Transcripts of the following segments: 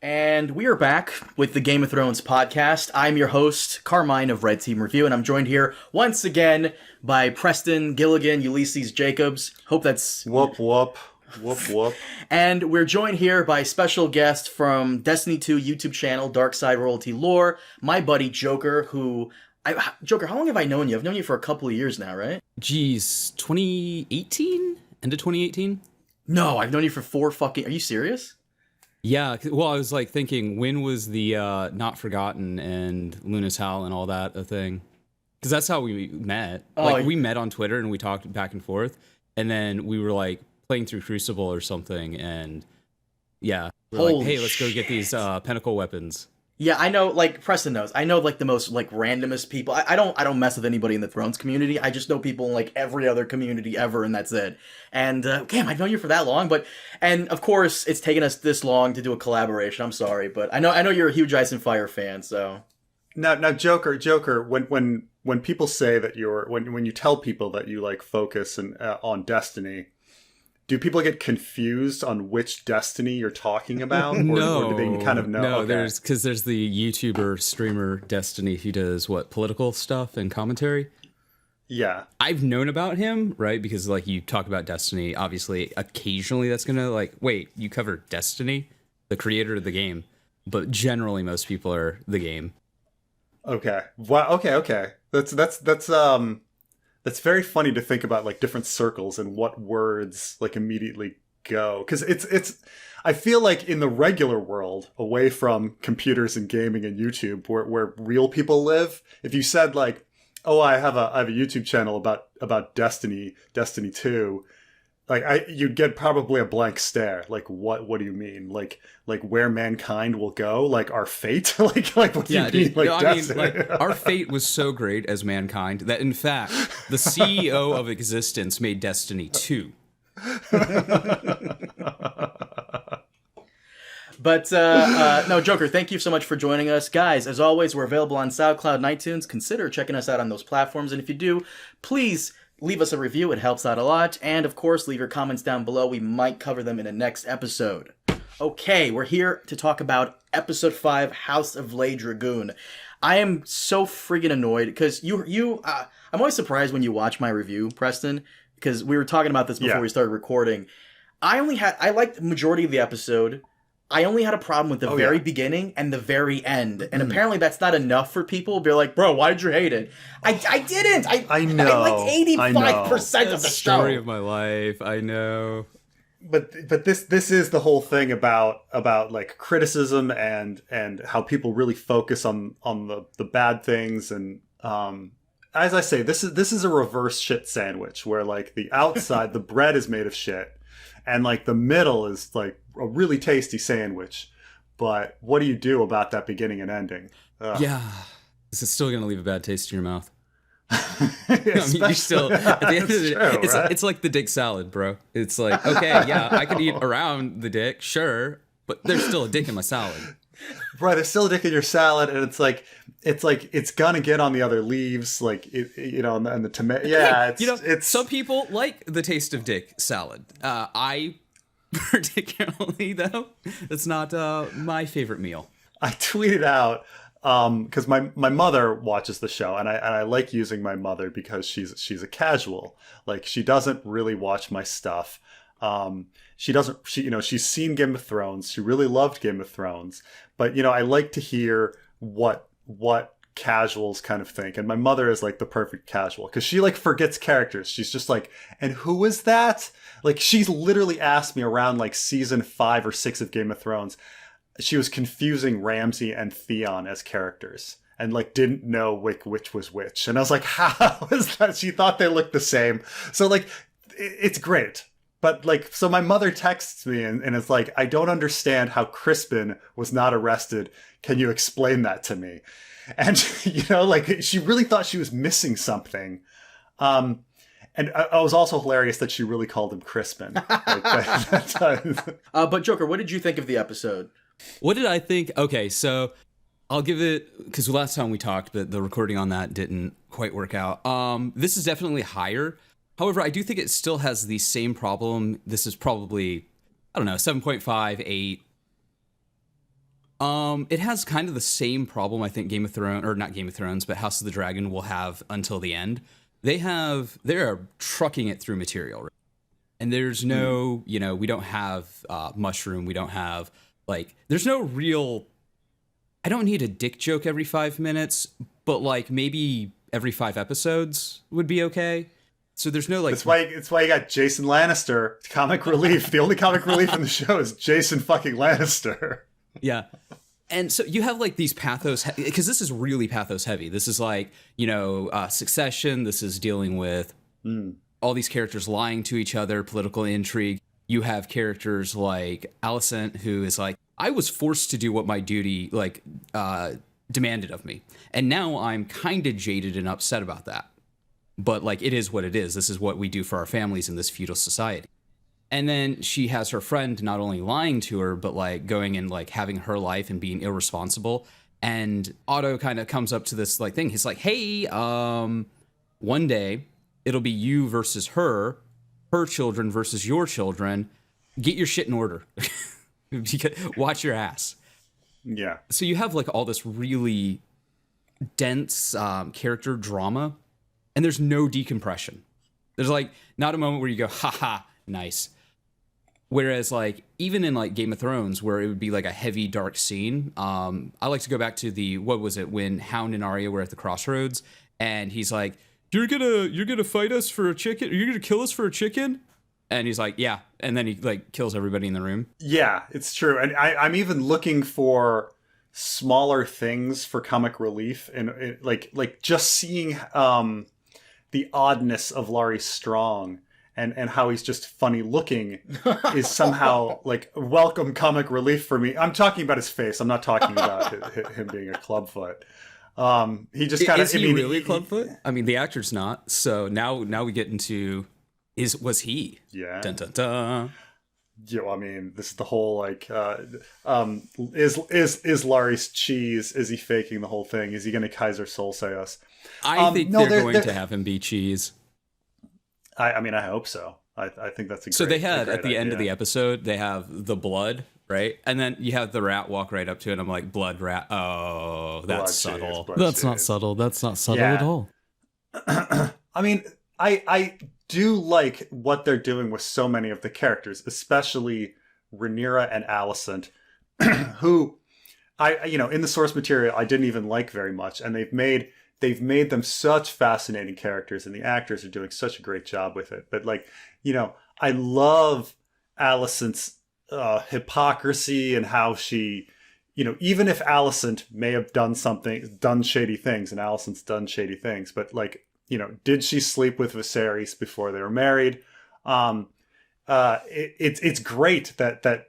And we are back with the Game of Thrones podcast. I'm your host, Carmine of RedTeamReview, and I'm joined here once again by Preston, Gilligan, Ulysses, Jacobs. Hope that's... Whoop, whoop. Whoop, whoop. And we're joined here by special guest from Destiny 2 YouTube channel, Dark Side Royalty Lore, my buddy Joker, who... Joker, how long have I known you? I've known you for a couple of years now, right? Geez, 2018? End of 2018? No, I've known you for 4 fucking... Are you serious? Yeah, well, I was like thinking, when was the Not Forgotten and Luna's Howl and all that a thing? Because that's how we met. We met on Twitter and we talked back and forth, and then we were like playing through Crucible or something, and yeah, we're like, hey, let's go get these Pinnacle weapons. Yeah, I know, like, Preston knows. I know, like, the most, like, randomest people. I don't mess with anybody in the Thrones community. I just know people in, like, every other community ever, and that's it. And, damn, I've known you for that long, and, of course, it's taken us this long to do a collaboration. I'm sorry, but I know you're a huge Ice and Fire fan, so... Now, Joker, when people say that when you tell people that you, like, focus on Destiny... Do people get confused on which Destiny you're talking about? No. Or do they kind of know? No, okay. there's the YouTuber, streamer Destiny who does, political stuff and commentary? Yeah. I've known about him, right? Because, like, you talk about Destiny, obviously, occasionally that's gonna, like, wait, you cover Destiny? The creator of the game. But generally, most people are the game. Okay. Wow, okay. That's very funny to think about, like, different circles and what words, like, immediately go. Because it's I feel like in the regular world, away from computers and gaming and YouTube, where real people live, if you said, like, oh, I have a YouTube channel about Destiny 2, like, you'd get probably a blank stare. Like, what do you mean? Like where mankind will go? Like, our fate? like what do you mean? Dude, Like, no, I mean, like, our fate was so great as mankind that, in fact, the CEO of existence made Destiny 2. But, no, Joker, thank you so much for joining us. Guys, as always, we're available on SoundCloud and iTunes. Consider checking us out on those platforms. And if you do, please leave us a review. It helps out a lot. And, of course, leave your comments down below. We might cover them in the next episode. Okay, we're here to talk about Episode 5, House of Le Dragoon. I am so friggin' annoyed, because I'm always surprised when you watch my review, Preston, because we were talking about this before we started recording. I liked the majority of the episode. I only had a problem with the very beginning and the very end. And apparently that's not enough for people. They're like, bro, why'd you hate it? I didn't. I know. I liked 85% of the show. Story of my life. I know. But this is the whole thing about like criticism and how people really focus on the bad things. And as I say, this is a reverse shit sandwich where, like, the outside, the bread is made of shit. And, like, the middle is, like, a really tasty sandwich. But what do you do about that beginning and ending? Ugh. Yeah. This is still going to leave a bad taste in your mouth. I mean, you still, at the end of the day, it's like the dick salad, bro. It's like, okay, yeah, I could eat around the dick, sure, but there's still a dick in my salad. Right, there's still a dick in your salad, and it's gonna get on the other leaves, like, and the tomato. Yeah, it's some people like the taste of dick salad. I particularly, though, it's not my favorite meal. I tweeted out because my mother watches the show, and I like using my mother because she's a casual. Like, she doesn't really watch my stuff. She's seen Game of Thrones. She really loved Game of Thrones. But, I like to hear what casuals kind of think. And my mother is, like, the perfect casual because she, like, forgets characters. She's just like, and who is that? Like, she's literally asked me around, like, season 5 or 6 of Game of Thrones. She was confusing Ramsay and Theon as characters and, like, didn't know which was which. And I was like, how is that? She thought they looked the same. So, like, it's great. But, like, so my mother texts me and it's like, I don't understand how Crispin was not arrested. Can you explain that to me? And, like, she really thought she was missing something. And it was also hilarious that she really called him Crispin. But Joker, what did you think of the episode? What did I think? Okay, so I'll give it, because last time we talked, but the recording on that didn't quite work out. This is definitely higher. However, I do think it still has the same problem. This is probably, I don't know, 7.5, 8. It has kind of the same problem I think Game of Thrones, or not Game of Thrones, but House of the Dragon will have until the end. They're trucking it through material, right? And there's no, we don't have Mushroom, we don't have, there's no real, I don't need a dick joke every 5 minutes, but maybe every 5 episodes would be okay. So there's no It's why you got Jason Lannister, comic relief. The only comic relief in the show is Jason fucking Lannister. Yeah. And so you have these pathos, because this is really pathos heavy. This is Succession. This is dealing with all these characters lying to each other, political intrigue. You have characters like Alicent, who is I was forced to do what my duty demanded of me. And now I'm kind of jaded and upset about that. But it is what it is. This is what we do for our families in this feudal society. And then she has her friend not only lying to her, but going and having her life and being irresponsible. And Otto kind of comes up to this thing. He's like, hey, one day it'll be you versus her children versus your children. Get your shit in order. Watch your ass. Yeah. So you have all this really dense character drama. And there's no decompression. There's not a moment where you go, haha, nice. Whereas even in Game of Thrones, where it would be a heavy, dark scene, I like to go back to what was it, when Hound and Arya were at the crossroads, and he's like, you're gonna fight us for a chicken? You're gonna kill us for a chicken? And he's like, yeah. And then he kills everybody in the room. Yeah, it's true. And I'm even looking for smaller things for comic relief, and just seeing the oddness of Larys Strong and how he's just funny looking is somehow welcome comic relief for me. I'm talking about his face. I'm not talking about him being a clubfoot. He just kind of, is he really a clubfoot? I mean, the actor's not. So now we get into, was he? Yeah. Dun, dun, dun. Yeah, I mean, this is the whole is Larys cheese? Is he faking the whole thing? Is he going to Kaiser Soze us? I think they're going to have him be cheese. I mean, I hope so. I think that's a great, so they had at the idea. End of the episode, they have the blood, right? And then you have the rat walk right up to it. And I'm like, blood rat. Oh, that's blood subtle. Blood That's shades. not subtle. That's not subtle at all. I mean, I do like what they're doing with so many of the characters, especially Rhaenyra and Alicent, who in the source material I didn't even like very much, and they've made them such fascinating characters, and the actors are doing such a great job with it. But I love Alicent's hypocrisy and how she, even if Alicent may have done shady things, and Alicent's done shady things, but did she sleep with Viserys before they were married? It's great that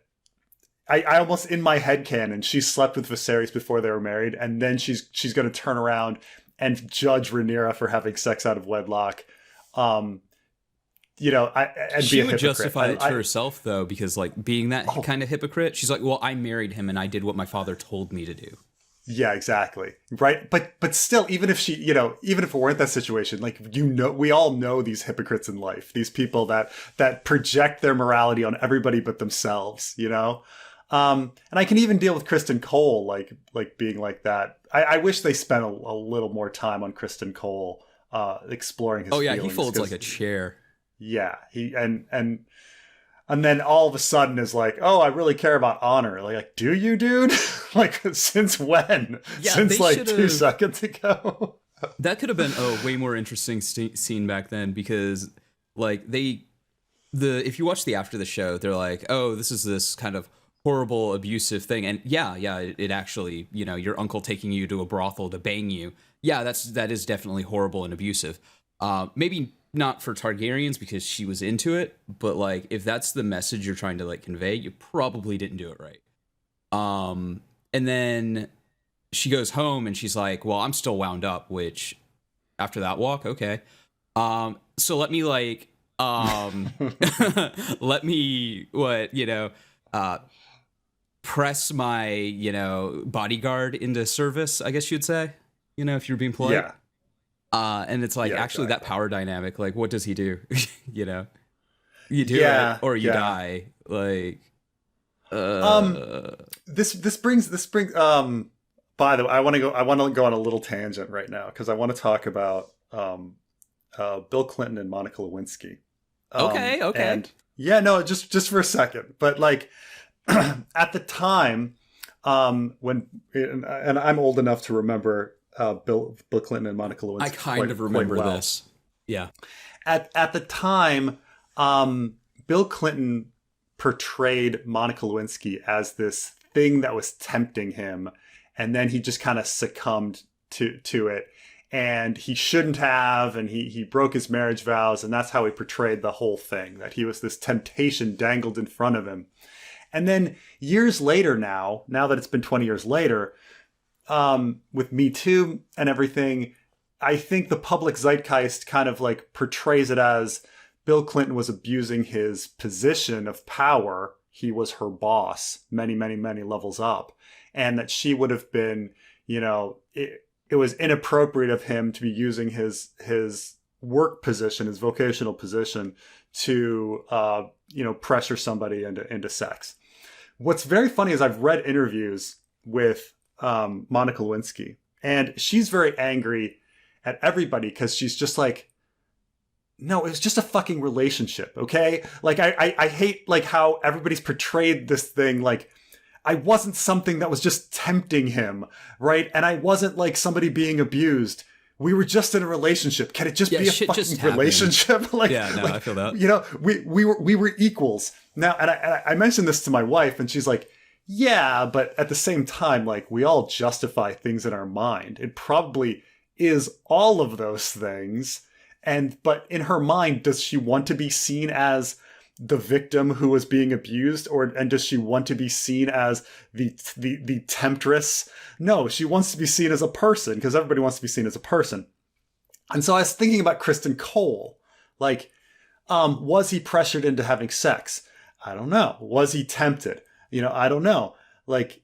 I almost in my head canon she slept with Viserys before they were married, and then she's going to turn around and judge Rhaenyra for having sex out of wedlock. And she be a would hypocrite. justify it to herself though, because being that kind of hypocrite, she's like, well, I married him and I did what my father told me to do. Yeah, exactly. Right. But still, even if even if it weren't that situation, we all know these hypocrites in life, these people that project their morality on everybody but themselves, and I can even deal with Criston Cole, being like that. I wish they spent a little more time on Criston Cole, exploring his feelings. He folds like a chair. Yeah. He, and then all of a sudden is like, oh, I really care about honor. Do you, dude? Since when? Yeah, since 2 seconds ago? That could have been a way more interesting scene back then, because if you watch the after the show, they're like, oh, this is this kind of horrible abusive thing. And it actually, your uncle taking you to a brothel to bang you. Yeah, that is definitely horrible and abusive. Maybe not for Targaryens because she was into it, but if that's the message you're trying to convey, you probably didn't do it right. And then she goes home and she's like, well, I'm still wound up, which after that walk, okay. So let me let me press my, bodyguard into service, I guess you'd say, if you're being polite. Yeah. And it's actually exactly. that power dynamic, what does he do? You do it or you die. This brings by the way, I want to go on a little tangent right now because I want to talk about Bill Clinton and Monica Lewinsky. Okay. And yeah, no, just for a second. But like at the time, when and I'm old enough to remember Bill Clinton and Monica Lewinsky. I kind of remember this. Yeah. At the time, Bill Clinton portrayed Monica Lewinsky as this thing that was tempting him, and then he just kind of succumbed to it, and he shouldn't have, and he broke his marriage vows, and that's how he portrayed the whole thing, that he was this temptation dangled in front of him. And then years later now that it's been 20 years later, with Me Too and everything, I think the public zeitgeist kind of like portrays it as Bill Clinton was abusing his position of power. He was her boss many, many, many levels up. And that she would have been, it was inappropriate of him to be using his work position, his vocational position to, pressure somebody into sex. What's very funny is I've read interviews with Monica Lewinsky, and she's very angry at everybody because she's just like, no, it was just a fucking relationship, okay? Like, I hate, like, how everybody's portrayed this thing, like, I wasn't something that was just tempting him, right? And I wasn't, like, somebody being abused. We were just in a relationship. Can it just be a fucking relationship? Like, yeah, no, I feel that. We were equals. Now, and I mentioned this to my wife, and she's like, yeah, but at the same time, like, we all justify things in our mind. It probably is all of those things. But in her mind, does she want to be seen as the victim who was being abused, and does she want to be seen as the temptress? No, she wants to be seen as a person, because everybody wants to be seen as a person. And so I was thinking about Criston Cole. Like, was he pressured into having sex? I don't know. Was he tempted? I don't know. Like,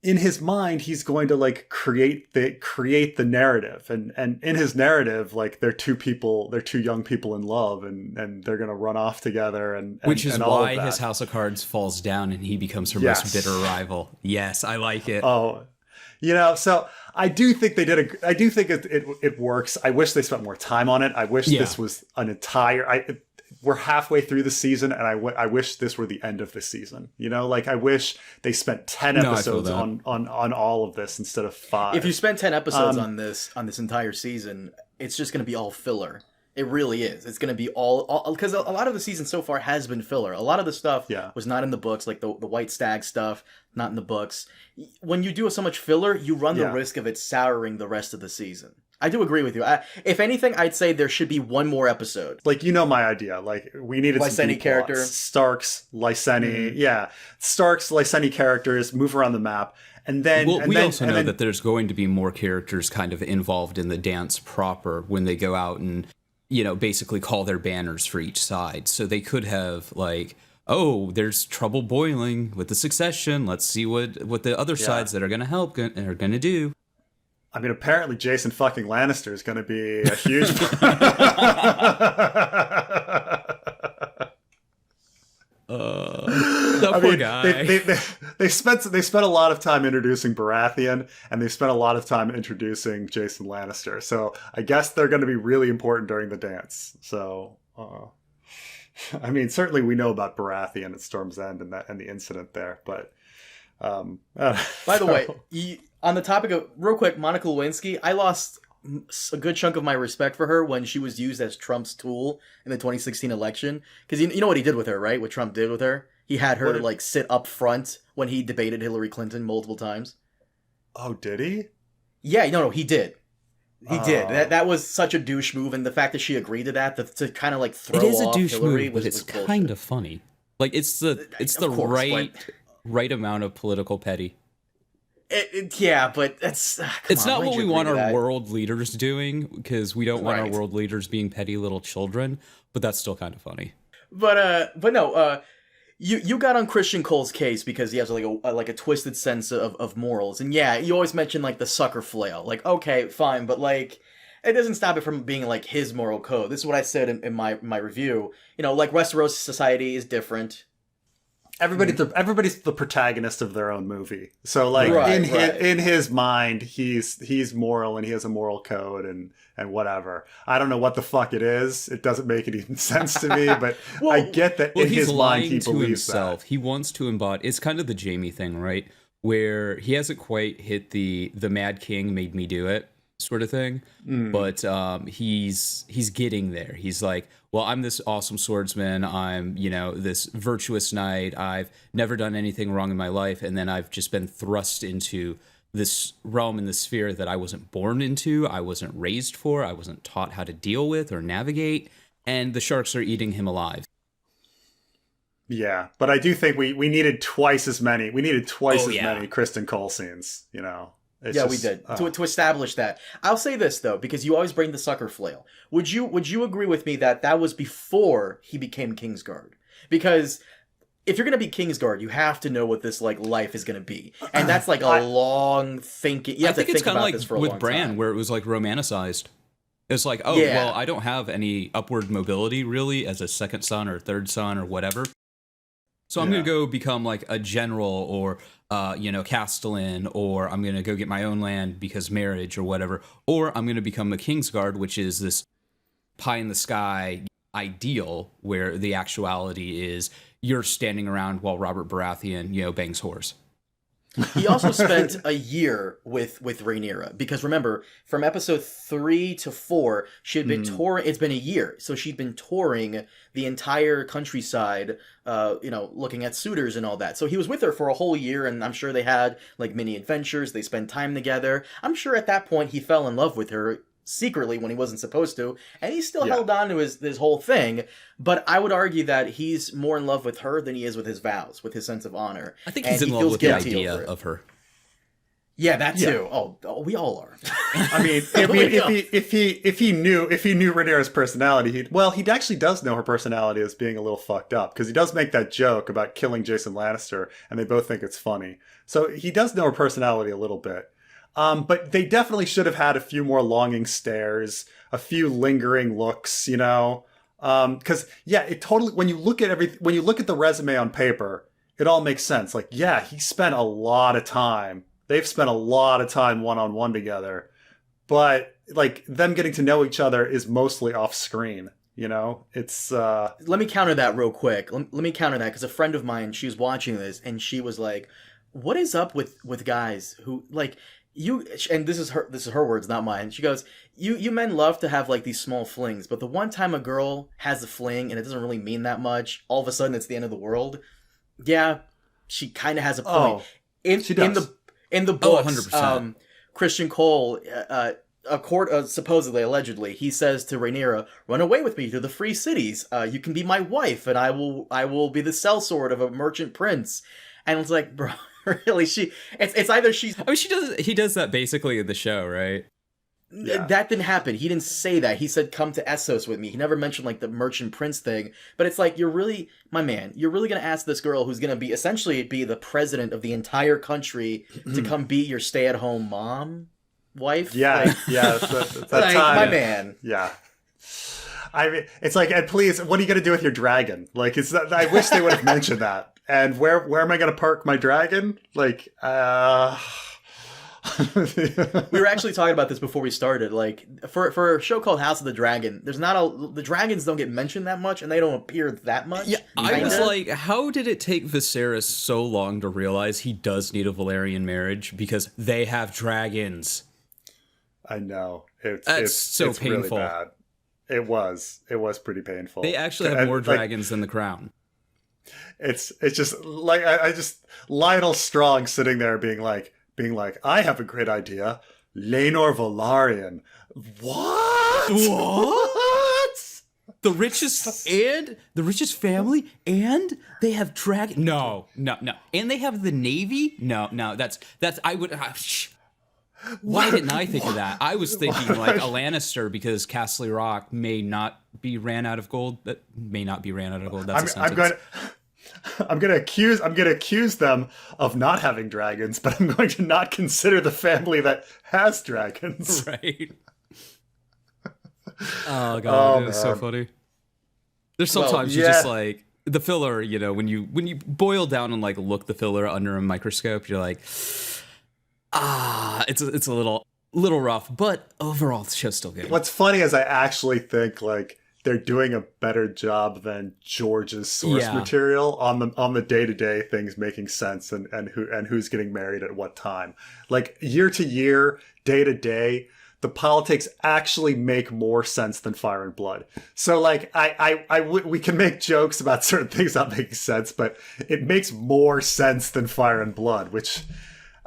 in his mind, he's going to like create the narrative, and in his narrative, like they're two young people in love, and they're gonna run off together, and which is and all why of that. His house of cards falls down, and he becomes her most bitter rival. Yes, I like it. Oh, so I do think they did I do think it works. I wish they spent more time on it. I wish this was an entire. We're halfway through the season, and I wish this were the end of the season. Like, I wish they spent 10 episodes on all of this instead of 5. If you spend 10 episodes on this entire season, it's just going to be all filler. It really is. It's going to be all because a lot of the season so far has been filler. A lot of the stuff was not in the books, like the White Stag stuff, not in the books. When you do so much filler, you run the risk of it souring the rest of the season. I do agree with you. If anything, I'd say there should be one more episode. Like, my idea. Like, we needed some character. Starks, Lyseni. Yeah. Starks, Lyseni characters move around the map. And then... Well, we also know that there's going to be more characters kind of involved in the dance proper when they go out and, basically call their banners for each side. So they could have, like... Oh, there's trouble boiling with the succession. Let's see what the other sides that are going to help are going to do. I mean, apparently Jason fucking Lannister is going to be a huge... Poor guy. They spent a lot of time introducing Baratheon, and they spent a lot of time introducing Jason Lannister. So I guess they're going to be really important during the dance. So, I mean, certainly we know about Baratheon at Storm's End and the incident there, but... By the way, on the topic of, real quick, Monica Lewinsky, I lost a good chunk of my respect for her when she was used as Trump's tool in the 2016 election. Because you know what he did with her, right? What Trump did with her? He had her like sit up front when he debated Hillary Clinton multiple times. Oh, did he? Yeah, no, he did. He did. That was such a douche move, and the fact that she agreed to that to kind of like throw off Hillary It is a douche move, was but it's bullshit. kind of funny. Like, it's the right amount of political petty. But that's... it's not what we want our world leaders doing, because we don't want our world leaders being petty little children, but that's still kind of funny. But no, you got on Criston Cole's case because he has like a twisted sense of morals. And yeah, you always mention like the sucker flail. Like, okay, fine, but like... It doesn't stop it from being like his moral code. This is what I said in my review. Like Westeros society is different everybody's the protagonist of their own movie. So like in his mind, he's moral and he has a moral code and whatever. I don't know what the fuck it is. It doesn't make any sense to me, but I get that in his mind he believes that. He wants to embody. It's kind of the Jaime thing, right? Where he hasn't quite hit the Mad King made me do it sort of thing, but he's getting there. He's like, well, I'm this awesome swordsman. I'm, this virtuous knight. I've never done anything wrong in my life, and then I've just been thrust into this realm and this sphere that I wasn't born into, I wasn't raised for, I wasn't taught how to deal with or navigate, and the sharks are eating him alive. Yeah, but I do think we needed twice as many. We needed twice as many Criston Cole scenes, It's we did to establish that. I'll say this though, because you always bring the sucker flail. Would you agree with me that was before he became Kingsguard? Because if you're gonna be Kingsguard, you have to know what this life is gonna be, and that's a long thinking. You have to think it's kind of like this for a long time. With Bran, where it was romanticized. It's like, well, I don't have any upward mobility really as a second son or third son or whatever. So I'm going to go become a general or, castellan, or I'm going to go get my own land because marriage or whatever. Or I'm going to become a Kingsguard, which is this pie in the sky ideal where the actuality is you're standing around while Robert Baratheon, bangs whores. He also spent a year with Rhaenyra, because remember, from episode 3 to 4, she had been touring. It's been a year, so she'd been touring the entire countryside, looking at suitors and all that. So he was with her for a whole year, and I'm sure they had mini adventures. They spent time together. I'm sure at that point he fell in love with her secretly when he wasn't supposed to, and he still held on to his whole thing. But I would argue that he's more in love with her than he is with his vows, with his sense of honor. I think he's in love with the idea of her. Yeah, that too. Oh, we all are. I mean, if he knew Rhaenyra's personality, he actually does know her personality as being a little fucked up, because he does make that joke about killing Jason Lannister, and they both think it's funny. So he does know her personality a little bit. But they definitely should have had a few more longing stares, a few lingering looks, because it totally, when you look at the resume on paper, it all makes sense. He spent a lot of time. They've spent a lot of time one-on-one together, but them getting to know each other is mostly off screen. It's let me counter that real quick. Let me counter that, because a friend of mine, she was watching this and she was like, what is up with guys who you, and this is her words, not mine. She goes, you men love to have these small flings, but the one time a girl has a fling and it doesn't really mean that much, all of a sudden it's the end of the world. Yeah, she kind of has a point. She does. In the books, 100%. Criston Cole, supposedly, allegedly, he says to Rhaenyra, "Run away with me to the free cities. You can be my wife, and I will be the sellsword of a merchant prince." And it's like, bro, really? It's either she's. I mean, he does that basically in the show, right? Yeah. That didn't happen. He didn't say that. He said, "Come to Essos with me." He never mentioned the merchant prince thing. But it's you're really, my man, you're really gonna ask this girl who's gonna be essentially the president of the entire country to come be your stay-at-home mom, wife? Yeah, that's time. My man. Yeah. I mean, it's and please, what are you gonna do with your dragon? I wish they would have mentioned that. And where am I gonna park my dragon? We were actually talking about this before we started. For a show called House of the Dragon, the dragons don't get mentioned that much, and they don't appear that much. Yeah, I was like, how did it take Viserys so long to realize he does need a Velaryon marriage, because they have dragons? I know it's painful. Really bad. It was pretty painful. They actually have more dragons than the crown. It's just I just Lionel Strong sitting there being like, I have a great idea. Laenor Velaryon. What? The richest family, and they have dragon. No. And they have the navy? No. That's I would. Why didn't I think of that? I was thinking a Lannister, because Castle Rock may not be ran out of gold. That may not be ran out of gold. That's a sentence. I'm gonna accuse them of not having dragons, but I'm going to not consider the family that has dragons. Right. Oh god, it's so funny. There's sometimes you're just the filler, you know, when you boil down and like look the filler under a microscope, you're like, it's a little rough, but overall the show's still good. What's funny is I actually think like they're doing a better job than George's source material on the day-to-day things making sense and who's getting married at what time. Like year to year, day to day, the politics actually make more sense than Fire and Blood. So like we can make jokes about certain things not making sense, but it makes more sense than Fire and Blood, which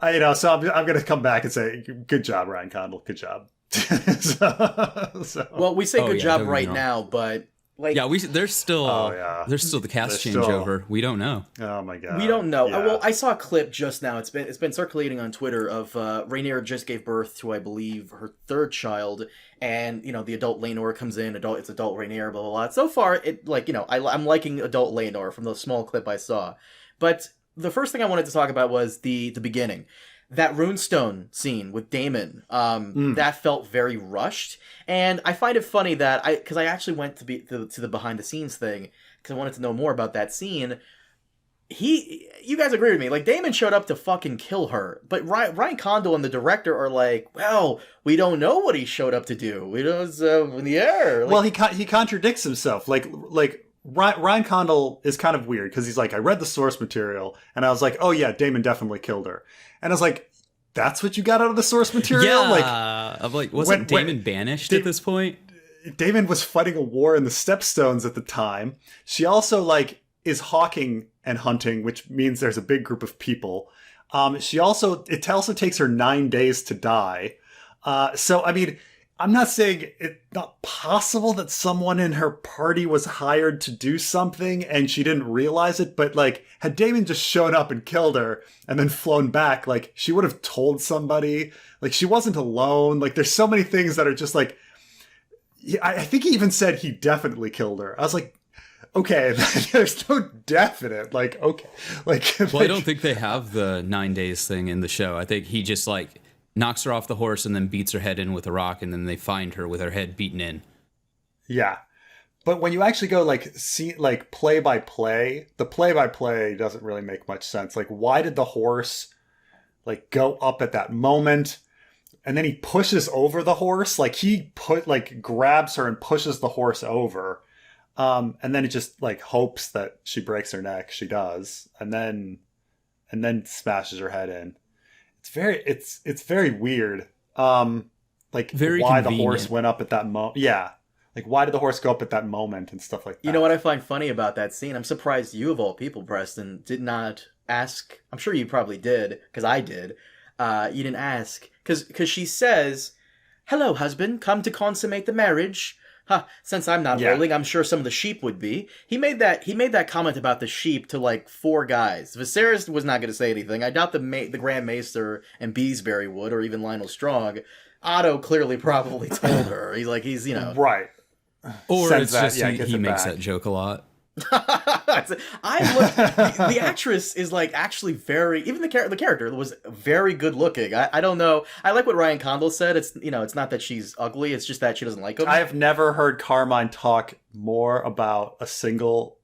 so I'm going to come back and say, good job, Ryan Condal. Good job. Well, we say good job right now, but like, there's still the cast changeover. We don't know. Oh my god, we don't know. Yeah. Well, I saw a clip just now. It's been circulating on Twitter of Rhaenyra just gave birth to, I believe, her third child, and the adult Laenor comes in. It's adult Rhaenyra, blah blah blah. So far, I'm liking adult Laenor from the small clip I saw. But the first thing I wanted to talk about was the beginning. That runestone scene with Daemon, that felt very rushed, and I find it funny that because I actually went to the behind the scenes thing because I wanted to know more about that scene. You guys agree with me? Like Daemon showed up to fucking kill her, but Ryan Condal and the director are like, well, we don't know what he showed up to do. We know it's in the air. Like, well, he contradicts himself. Like Ryan Condal is kind of weird because he's like, I read the source material and I was like, oh yeah, Daemon definitely killed her. And I was like, that's what you got out of the source material? Yeah. I'm like, wasn't Daemon banished at this point? Daemon was fighting a war in the Stepstones at the time. She also like is hawking and hunting, which means there's a big group of people. It also takes her 9 days to die. So I mean, I'm not saying it's not possible that someone in her party was hired to do something and she didn't realize it, but like had Daemon just shown up and killed her and then flown back, like she would have told somebody. Like she wasn't alone. Like there's so many things that are just like, I think he even said he definitely killed her. I was like, okay, there's no definite, like, okay. Well, I don't think they have the 9 days thing in the show. I think he just like knocks her off the horse and then beats her head in with a rock, and then they find her with her head beaten in. Yeah. But when you actually go play by play, the play by play doesn't really make much sense. Like, why did the horse like go up at that moment? And then he pushes over the horse. Like he grabs her and pushes the horse over. And then he just like hopes that she breaks her neck. She does. And then smashes her head in. It's very weird. Very why convenient. the horse went up at that moment. Yeah. Like why did the horse go up at that moment and stuff like that? You know what I find funny about that scene? I'm surprised you of all people, Preston, did not ask. I'm sure you probably did, because I did. You didn't ask. Because she says, hello, husband, come to consummate the marriage. Since I'm not ruling, I'm sure some of the sheep would be. He made that comment about the sheep to like 4 guys. Viserys was not going to say anything. I doubt the Grand Maester and Beesbury would, or even Lionel Strong. Otto clearly probably told her. He's right. Or Sends it's that, just he makes back. that joke a lot. The actress is like actually very, even the character was very good looking. I don't know. I like what Ryan Condal said. It's it's not that she's ugly. It's just that she doesn't like him. I have never heard Carmine talk more about a single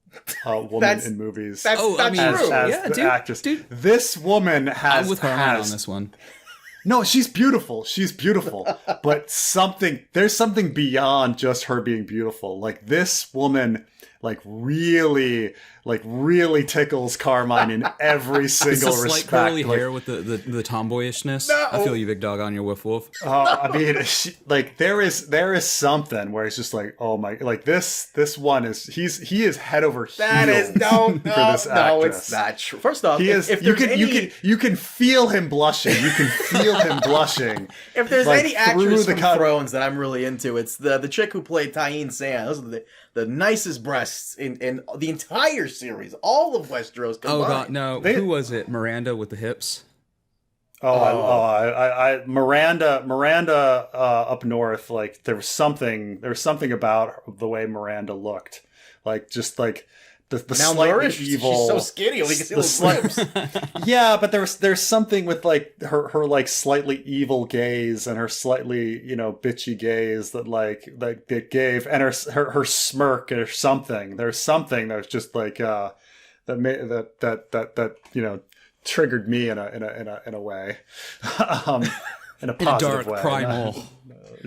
woman in movies. That's true. As the actress. Dude. This woman has I'm with Carmine on this one. No, she's beautiful. But there's something beyond just her being beautiful. Like this woman really tickles Carmine in every single It's the respect. slight curly hair with the tomboyishness. No. I feel you, big dog, on your woof woof. I mean, there is something where it's just like, oh my, like this one is he is head over heels. That is no, it's not true. First off, he is. You can feel him blushing. You can feel him blushing. If there's any actress from Thrones that I'm really into, it's the chick who played Tyene Sand. Those are the nicest breasts in the entire series, all of Westeros combined. Oh god, no! Who was it? Miranda with the hips. Miranda up north. Like there was something about the way Miranda looked, like just like the Now slightly nourished. evil. She's so skinny. We can see those lips. Yeah, but there's something with like her like slightly evil gaze and her slightly bitchy gaze that gave, and her smirk or something. There's something that's just like that triggered me in a way, in a positive way,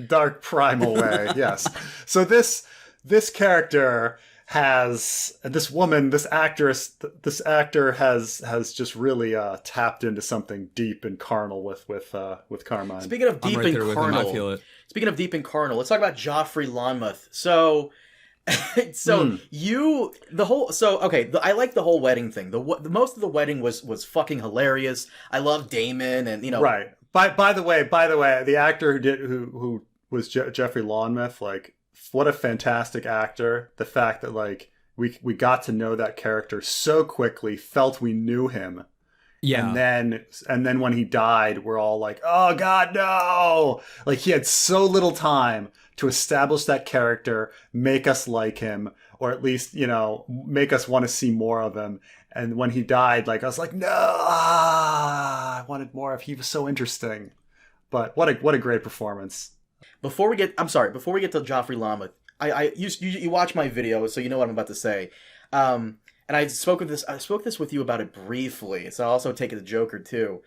dark primal way. Yes. So this character has, this actor has just really tapped into something deep and carnal with Carmine. Speaking of deep and carnal, let's talk about Joffrey Lonmouth. So I like the whole wedding thing. The most of the wedding was fucking hilarious. I love Daemon and right. By the way, the actor who was Joffrey Lonmouth, like, what a fantastic actor. The fact that like we got to know that character so quickly, felt we knew him. Yeah. And then when he died, we're all like, oh God, no! Like, he had so little time to establish that character, make us like him, or at least, make us want to see more of him. And when he died, like, I was like, no, I wanted more of. He was so interesting. But what a great performance. Before we get to Joffrey Lonmouth, you watch my video, so you know what I'm about to say. And I spoke this with you about it briefly, so I'll also take it to Joker too.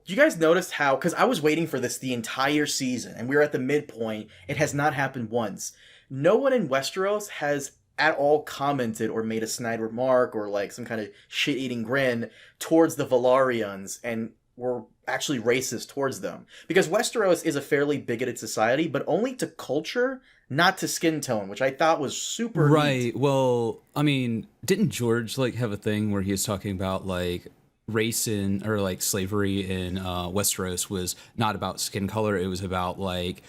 Did you guys notice how, because I was waiting for this the entire season, and we were at the midpoint, it has not happened once. No one in Westeros has at all commented or made a snide remark or like some kind of shit-eating grin towards the Velaryons, and were actually racist towards them. Because Westeros is a fairly bigoted society, but only to culture, not to skin tone, which I thought was super neat. Well, I mean, didn't George like have a thing where he was talking about like race or like slavery in Westeros was not about skin color, it was about like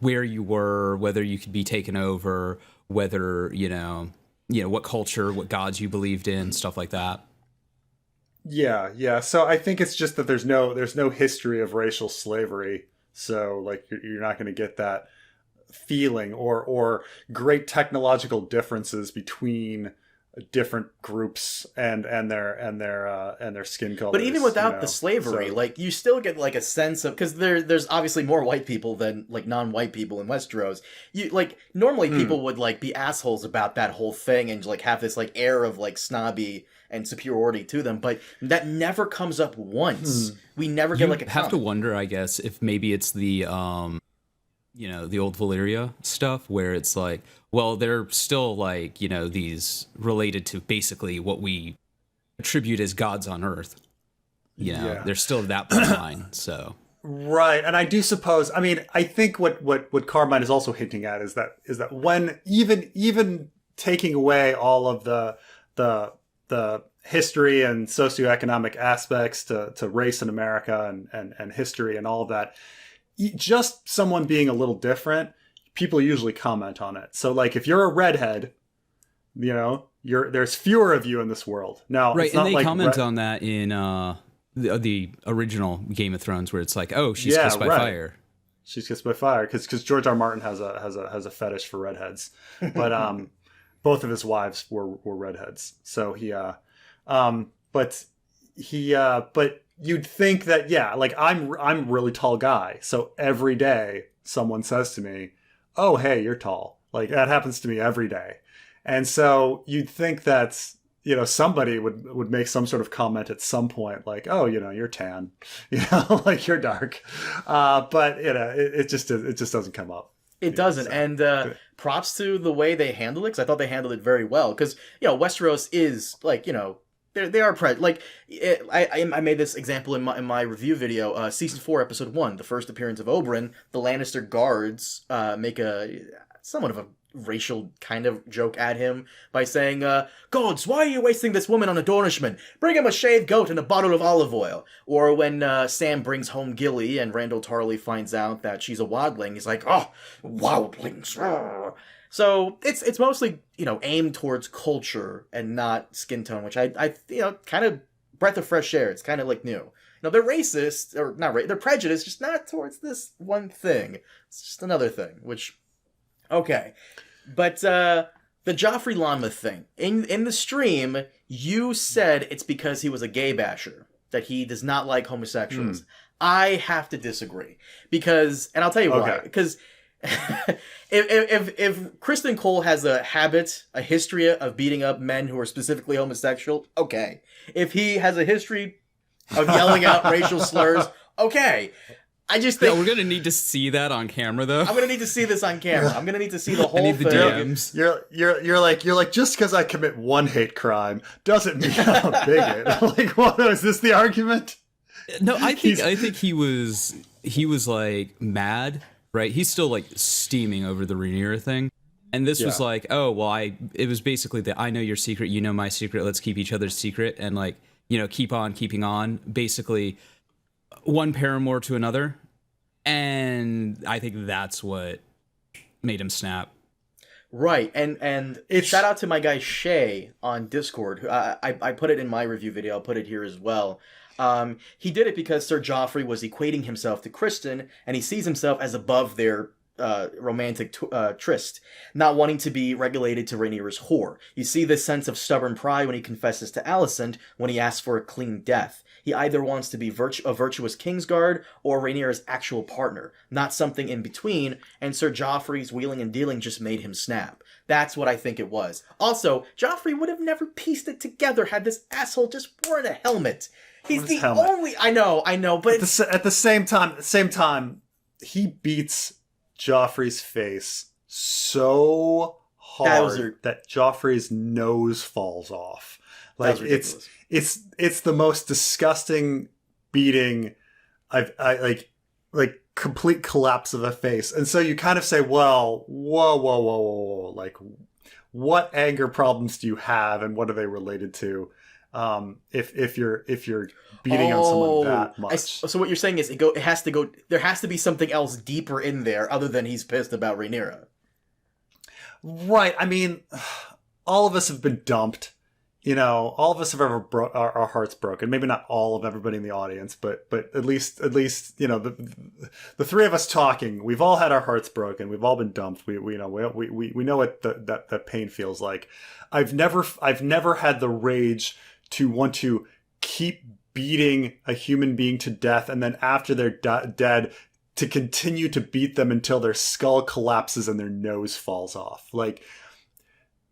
where you were, whether you could be taken over, whether, what culture, what gods you believed in, stuff like that. Yeah. So I think it's just that there's no history of racial slavery. So like you're not going to get that feeling or great technological differences between different groups and their skin colors. But even without the slavery, like you still get like a sense of, because there's obviously more white people than like non-white people in Westeros. You like normally people would like be assholes about that whole thing and like have this like air of like snobby and superiority to them, but that never comes up once. We never get like a have to wonder, I guess, if maybe it's the the old Valyria stuff where it's like, well, they're still like, these related to basically what we attribute as gods on Earth. They're still that line. So right, and I do suppose. I mean, I think what Carmine is also hinting at is that when even taking away all of the history and socioeconomic aspects to race in America and history and all of that, just someone being a little different, people usually comment on it. So like if you're a redhead, there's fewer of you in this world. Now, right, it's not and they like comment on that in the original Game of Thrones where it's like, oh, she's kissed by fire. She's kissed by fire because George R. R. Martin has a fetish for redheads, but both of his wives were redheads. So but you'd think that, like I'm a really tall guy. So every day someone says to me, oh, hey, you're tall. Like that happens to me every day. And so you'd think that, somebody would make some sort of comment at some point, like, oh, you're tan, like you're dark. But it just doesn't come up. It doesn't. And props to the way they handled it, because I thought they handled it very well. Because, Westeros is like, they are I made this example in my review video. Season 4, episode 1, the first appearance of Oberyn. The Lannister guards make somewhat of a racial kind of joke at him by saying, "Gods, why are you wasting this woman on a Dornishman? Bring him a shaved goat and a bottle of olive oil." Or when Sam brings home Gilly and Randall Tarley finds out that she's a wildling, he's like, "Oh, wildlings." So it's mostly, aimed towards culture and not skin tone, which I kind of breath of fresh air. It's kind of like new. They're racist, or not racist, they're prejudiced, just not towards this one thing. It's just another thing, which, okay. But The Joffrey Lonmouth thing. In the stream, you said it's because he was a gay basher, that he does not like homosexuals. I have to disagree. Because, and I'll tell you why. Because if Criston Cole has a history of beating up men who are specifically homosexual, okay. If he has a history of yelling out racial slurs, okay. I just think we're gonna need to see that on camera, though. I'm gonna need to see this on camera. I'm gonna need to see the whole thing. DMs. You're like just because I commit one hate crime doesn't mean I'm a bigot. Like, what is this the argument? No, I think he was like mad, right? He's still like steaming over the Rhaenyra thing, and this was like, oh well, it was basically that I know your secret, you know my secret. Let's keep each other's secret, and like keep on keeping on. Basically, one paramour to another, and I think that's what made him snap. Right, and shout out to my guy Shay on Discord. Who I put it in my review video. I'll put it here as well. He did it because Sir Joffrey was equating himself to Criston, and he sees himself as above their romantic tryst, not wanting to be regulated to Rhaenyra's whore. You see this sense of stubborn pride when he confesses to Alicent when he asks for a clean death. He either wants to be a virtuous Kingsguard or Rhaenyra's actual partner, not something in between, and Sir Joffrey's wheeling and dealing just made him snap. That's what I think it was. Also, Joffrey would have never pieced it together had this asshole just worn a helmet. He's the only... I know, but... At the same time, he beats Joffrey's face so hard that Joffrey's nose falls off. Like, it's the most disgusting beating I like complete collapse of a face. And so you kind of say, well, whoa. Like, what anger problems do you have and what are they related to? If you're beating on someone that much. So what you're saying is it has to go. There has to be something else deeper in there other than he's pissed about Rhaenyra. Right. I mean, all of us have been dumped. All of us have ever our hearts broken. Maybe not all of everybody in the audience, but at least the three of us talking, we've all had our hearts broken. We've all been dumped. We know what that pain feels like. I've never had the rage to want to keep beating a human being to death, and then after they're dead, to continue to beat them until their skull collapses and their nose falls off. Like,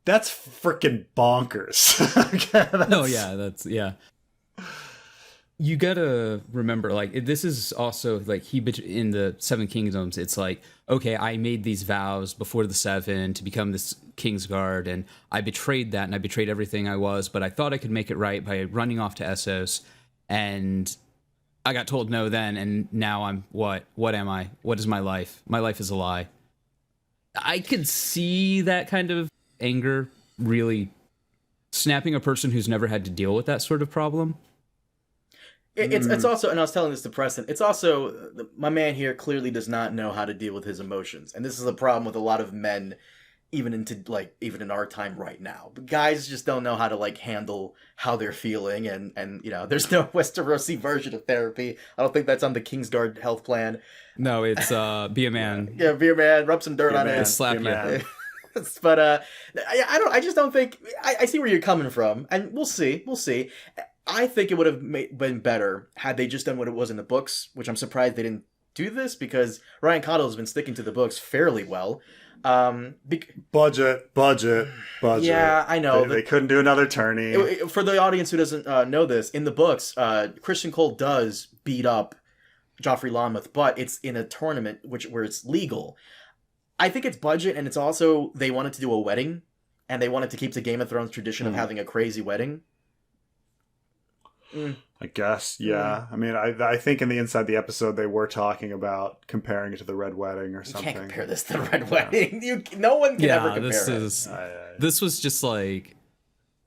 that's freaking bonkers. Yeah. You gotta remember, like, this is also like in the Seven Kingdoms. It's like, okay, I made these vows before the Seven to become this Kingsguard, and I betrayed that, and I betrayed everything I was. But I thought I could make it right by running off to Essos, and I got told no then, and now I'm what? What am I? What is my life? My life is a lie. I could see that kind of anger really snapping a person who's never had to deal with that sort of problem. It's also, and I was telling this to Preston, it's also, my man here clearly does not know how to deal with his emotions. And this is a problem with a lot of men, even in our time right now. But guys just don't know how to, handle how they're feeling. And there's no Westerosi version of therapy. I don't think that's on the Kingsguard health plan. No, it's be a man. Yeah, be a man, rub some dirt on it. Slap you. But I just don't think, I see where you're coming from. And we'll see. I think it would have been better had they just done what it was in the books, which I'm surprised they didn't do this, because Ryan Condal has been sticking to the books fairly well. Budget. Yeah, I know. They couldn't do another tourney. For the audience who doesn't know this, in the books, Criston Cole does beat up Joffrey Lonmouth, but it's in a tournament where it's legal. I think it's budget, and it's also they wanted to do a wedding, and they wanted to keep the Game of Thrones tradition of having a crazy wedding. I guess, yeah. I mean, I think in the Inside the Episode they were talking about comparing it to the Red Wedding or something. You can't compare this to the Red Wedding. No one can ever compare this was just like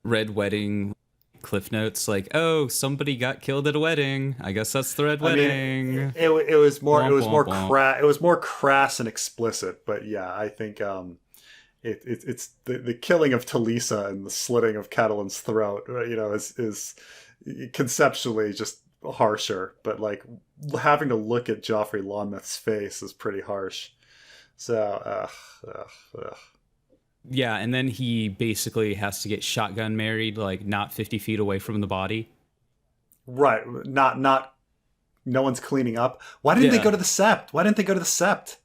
Red Wedding Cliff Notes, like, oh, somebody got killed at a wedding. I guess that's the Red Wedding. It was more crass and explicit, but yeah, I think it's the killing of Talisa and the slitting of Catelyn's throat, is conceptually just harsher, but having to look at Joffrey Lonmouth's face is pretty harsh. So Yeah, and then he basically has to get shotgun married, like not 50 feet away from the body. Right. Not. No one's cleaning up. Why didn't they go to the Sept? Why didn't they go to the Sept?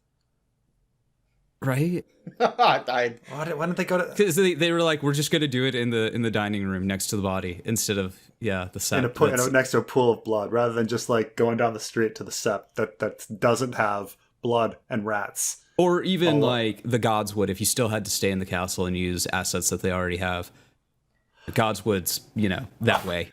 Right. Why didn't they go to? Because they were like, we're just gonna do it in the dining room next to the body instead of the Sept. Next to a pool of blood, rather than just like going down the street to the Sept that doesn't have blood and rats. Or even like the Godswood, if you still had to stay in the castle and use assets that they already have. The Godswood's, that way.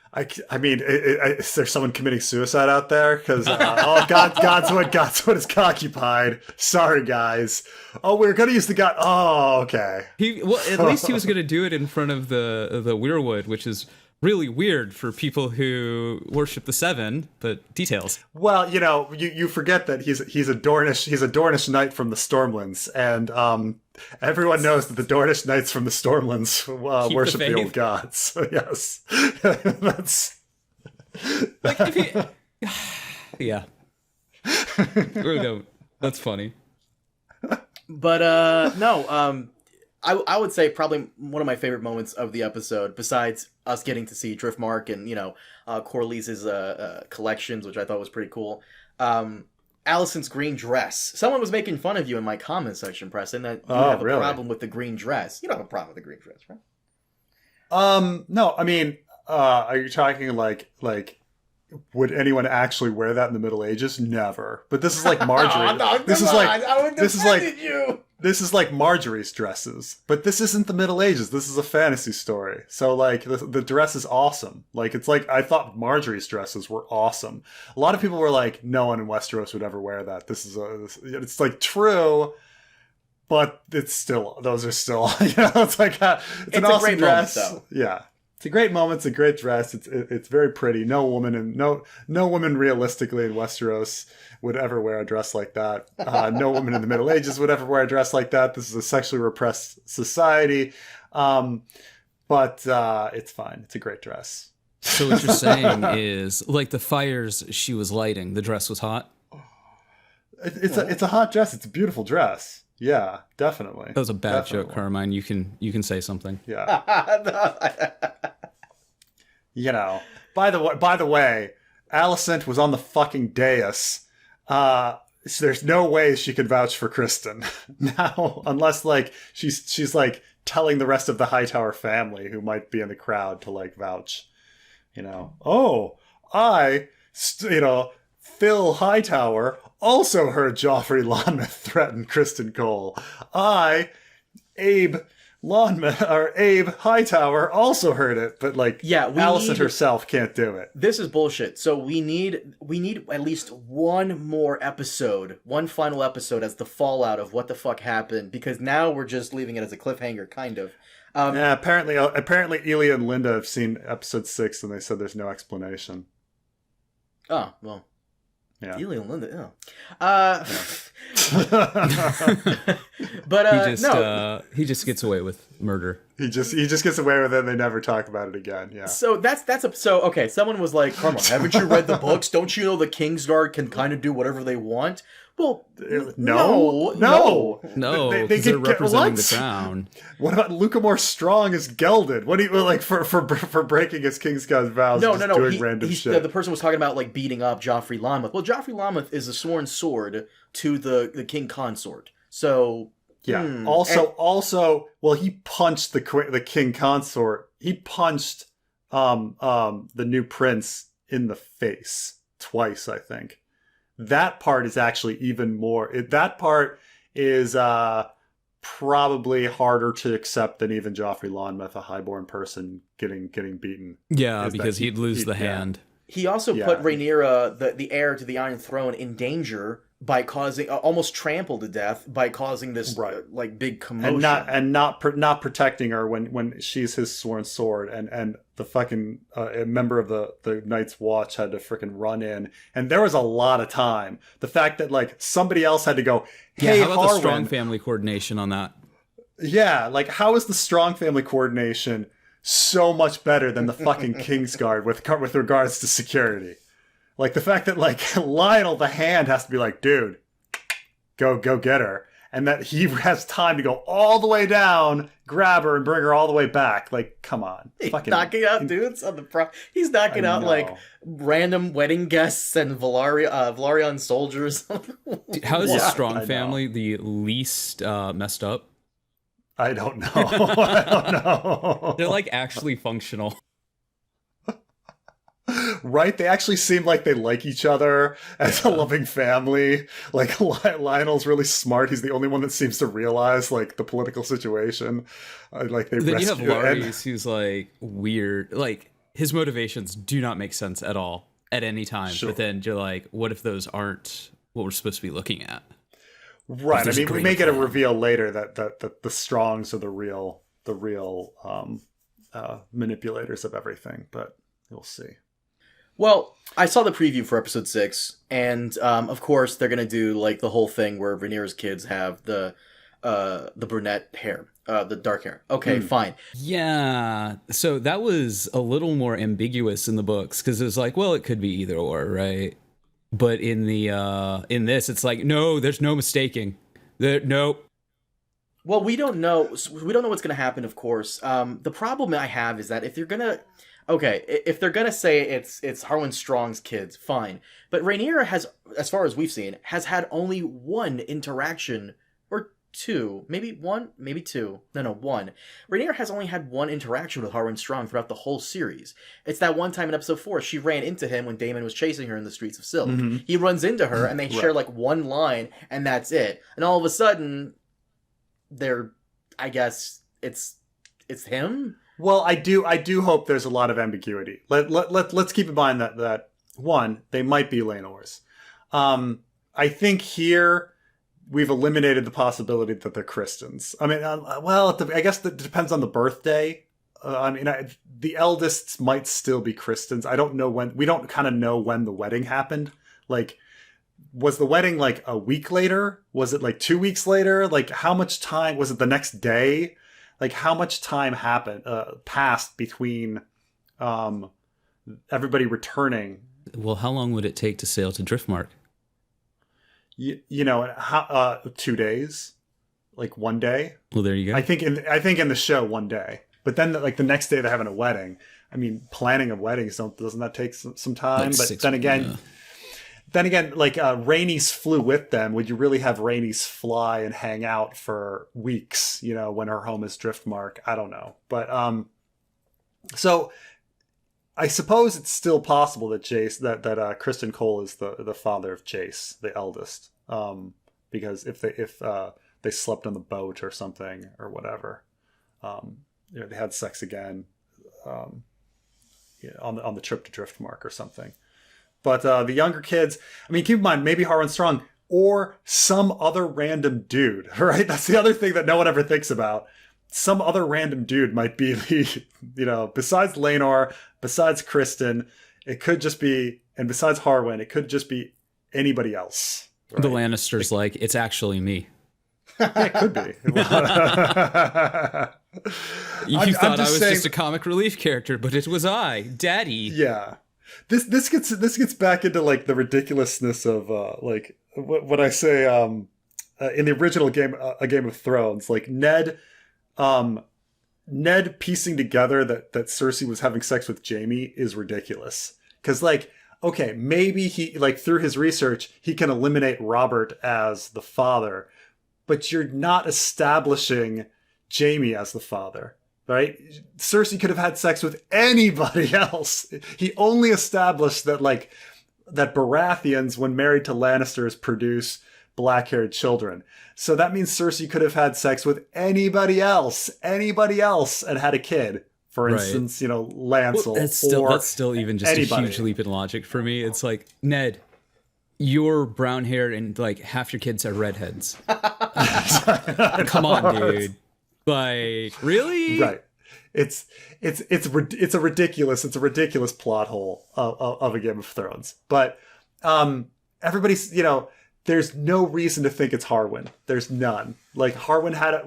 I mean, is there someone committing suicide out there? Because Godswood is occupied. Sorry, guys. Oh, we're gonna use the God. Oh, okay. At least he was gonna do it in front of the Weirwood, which is really weird for people who worship the Seven. But details. Well, you forget that he's a Dornish knight from the Stormlands, and everyone knows that the Dornish knights from the Stormlands worship the old gods. So yes, that's like if he, yeah. No, that's funny. But no, I would say probably one of my favorite moments of the episode, besides us getting to see Driftmark and Corlys's collections, which I thought was pretty cool. Alicent's green dress. Someone was making fun of you in my comment section, Preston, that you have a problem with the green dress. You don't have a problem with the green dress, right? No, I mean, are you talking like would anyone actually wear that in the Middle Ages? Never. But this is like Marjorie. This is like Marjorie's dresses. But this isn't the Middle Ages. This is a fantasy story. So like the dress is awesome. Like it's like I thought Marjorie's dresses were awesome. A lot of people were like, no one in Westeros would ever wear that. It's like true, but it's still those are still it's like it's an awesome dress. Moment, yeah. It's a great moment. It's a great dress. It's very pretty. No woman realistically in Westeros would ever wear a dress like that. No woman in the Middle Ages would ever wear a dress like that. This is a sexually repressed society. But it's fine. It's a great dress. So what you're saying is, like the fires she was lighting, the dress was hot? It's a hot dress. It's a beautiful dress. Yeah, definitely. That was a bad joke, Carmine. You can say something. Yeah. By the way, Alicent was on the fucking dais. So there's no way she could vouch for Criston now, unless like she's like telling the rest of the Hightower family who might be in the crowd to like vouch. Phil Hightower also heard Joffrey Lonmouth threaten Criston Cole. Abe Hightower also heard it, but like Alicent herself can't do it. This is bullshit. So we need at least one more episode, one final episode as the fallout of what the fuck happened, because now we're just leaving it as a cliffhanger, kind of. Apparently Elia and Linda have seen episode 6 and they said there's no explanation. Oh, well. Yeah. Elia and Linda, yeah. But he just gets away with murder. He just gets away with it and they never talk about it again. Yeah. So okay, someone was like, "Come on, haven't you read the books? Don't you know the Kingsguard can kind of do whatever they want?" Well, no. They're representing the crown. What about Lucamore Strong is gelded? What do you like for breaking his Kingsguard vows? Doing random shit. The person was talking about like beating up Joffrey Lonmouth. Well, Joffrey Lonmouth is a sworn sword to the king consort. So yeah. Well, he punched the king consort. He punched the new prince in the face twice, I think. That part is actually even more. That part is probably harder to accept than even Joffrey Lonmouth, a highborn person, getting beaten. Yeah, because he'd lose the hand. He also put Rhaenyra, the heir to the Iron Throne, in danger by causing almost trampled to death by causing this like big commotion and not protecting her when she's his sworn sword and the fucking a member of the Night's Watch had to freaking run in, and there was a lot of time. The fact that like somebody else had to go, hey, how about Harwin, the strong family coordination on that? Yeah, like how is the strong family coordination so much better than the fucking Kingsguard with regards to security? Like the fact that like Lionel the Hand has to be like, dude, go get her. and that he has time to go all the way down, grab her, and bring her all the way back. Like, come on. He's knocking out dudes on the He's knocking out, like, random wedding guests and Velaryon soldiers. Dude, how is the Strong family the least messed up? I don't know. I don't know. They're, like, actually functional. Right? They actually seem like they like each other as a loving family. Like, Lionel's really smart. He's the only one that seems to realize, like, the political situation. Like, they then you have Larys, who's, like, weird. Like, his motivations do not make sense at all at any time. Sure. But then you're like, what if those aren't what we're supposed to be looking at? Right. I mean, we may get a reveal later that the Strongs are the real manipulators of everything, but we'll see. Well, I saw the preview for episode 6, and of course they're gonna do like the whole thing where Rhaenyra's kids have the brunette hair, the dark hair. Okay, fine. Yeah, so that was a little more ambiguous in the books because it was like, well, it could be either or, right? But in the in this, it's like, no, there's no mistaking. Nope. Well, we don't know. We don't know what's gonna happen. Of course, the problem I have is that if you're gonna. Okay, if they're gonna say it's Harwin Strong's kids, fine. But Rhaenyra has, as far as we've seen, has had only one interaction, or two, maybe one, maybe two. No, one. Rhaenyra has only had one interaction with Harwin Strong throughout the whole series. It's that one time in episode 4, she ran into him when Daemon was chasing her in the streets of Silk. Mm-hmm. He runs into her, and they share like one line, and that's it. And all of a sudden, I guess it's him. Well, I do hope there's a lot of ambiguity. Let's keep in mind that one, they might be Laenors. I think here we've eliminated the possibility that they're Cristons. I mean, I guess it depends on the birthday. The eldest might still be Cristons. I don't know when. We don't kind of know when the wedding happened. Like, was the wedding like a week later? Was it like 2 weeks later? Like, how much time was it? The next day? Like, how much time passed between everybody returning? Well, how long would it take to sail to Driftmark? You know, 2 daes, like 1 day. Well, there you go. I think in the show 1 day, but then like the next day they're having a wedding. I mean, planning of weddings doesn't that take some time? Like but then again. Then again, like Rhaenys flew with them. Would you really have Rhaenys fly and hang out for weeks? You know, when her home is Driftmark. I don't know, but so I suppose it's still possible that that Criston Cole is the father of Jace, the eldest, because if they slept on the boat or something or whatever, they had sex again, on the trip to Driftmark or something. But the younger kids, I mean, keep in mind, maybe Harwin Strong or some other random dude, right? That's the other thing that no one ever thinks about. Some other random dude might be the, besides Laenor, besides Criston, it could just be, and besides Harwin, it could just be anybody else. Right? The Lannisters, it's actually me. Yeah, it could be. You thought I was just a comic relief character, but it was I, Daddy. Yeah. This gets back into like the ridiculousness of like what I say in the original game, A Game of Thrones, like Ned piecing together that Cersei was having sex with Jaime is ridiculous. Because like, okay, maybe he like through his research he can eliminate Robert as the father, but you're not establishing Jaime as the father. Right? Cersei could have had sex with anybody else. He only established that that Baratheons, when married to Lannisters, produce black-haired children. So that means Cersei could have had sex with anybody else, and had a kid. For instance, Lancel. Well, that's still even just anybody. A huge leap in logic for me. It's like, Ned, you're brown haired and like half your kids are redheads. Come on, dude. Like, really? Right. It's a ridiculous plot hole of A Game of Thrones. But everybody's, there's no reason to think it's Harwin. There's none. Like, Harwin had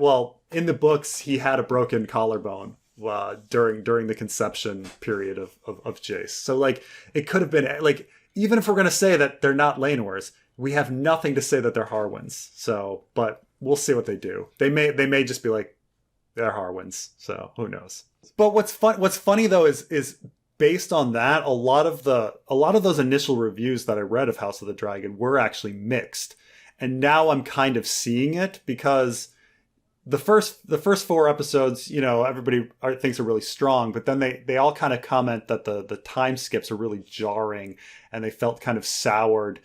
in the books he had a broken collarbone during the conception period of Jace. So like it could have been like, even if we're going to say that they're not Laenors, we have nothing to say that they're Harwins. So, but we'll see what they do. They may just be like, they're Harwins, so who knows. But what's funny though is based on that, a lot of those initial reviews that I read of House of the Dragon were actually mixed. And now I'm kind of seeing it because the first 4 episodes, everybody thinks are really strong, but then they all kind of comment that the time skips are really jarring, and they felt kind of soured